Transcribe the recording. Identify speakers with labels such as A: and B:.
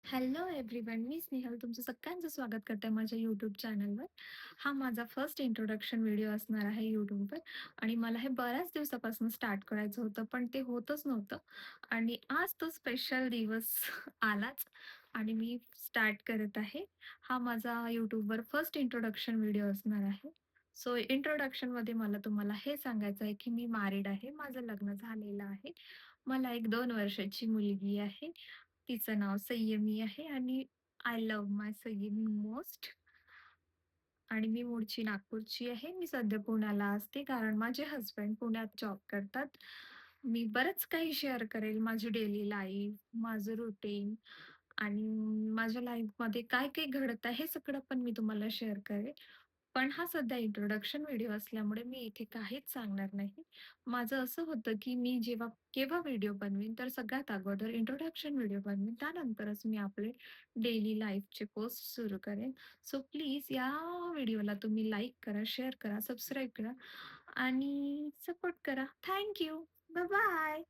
A: Hello everyone, मी स्नेहल तुमचं सगळ्यांचं स्वागत करते माझ्या यूट्यूब चॅनलवर. हा माझा फर्स्ट इंट्रोडक्शन व्हिडिओ असणार आहे यूट्यूबवर आणि मला हे बऱ्याच दिवसापासून स्टार्ट करायचं होतं, पण ते होतच नव्हतं आणि आज तो स्पेशल दिवस आलाच आणि मी स्टार्ट करत आहे. हा माझा यूट्यूबवर फर्स्ट इंट्रोडक्शन व्हिडिओ असणार आहे. सो इंट्रोडक्शनमध्ये मला तुम्हाला हे सांगायचं आहे, की मी मॅरिड आहे. माझं लग्न झालेलं आहे. मला एक 2 वर्षाची मुलगी आहे. तिचं नाव संयमी आहे आणि आय लव्ह माय संयमी मोस्ट आणि मी मूळची नागपूरची आहे. मी सध्या पुण्याला असते कारण माझे हसबंड पुण्यात जॉब करतात. मी बरंच काही शेअर करेल माझी डेली लाईफ, माझं रुटीन आणि माझ्या लाईफमध्ये काय-काय घडत आहे हे सगळं पण मी तुम्हाला शेअर करेल. पण हा सध्या इंट्रोडक्शन व्हिडिओ असल्यामुळे मी इथे काहीच सांगणार नाही. माझं असं होतं, की मी जेव्हा केव्हा व्हिडिओ बनवीन तर सगळ्यात अगोदर इंट्रोडक्शन व्हिडिओ बनवीन. त्यानंतरच मी आपले डेली लाईफचे पोस्ट सुरू करेन. सो प्लीज या व्हिडिओला तुम्ही लाईक करा, शेअर करा, सबस्क्राईब करा आणि सपोर्ट करा. Thank you. बाय-बाय.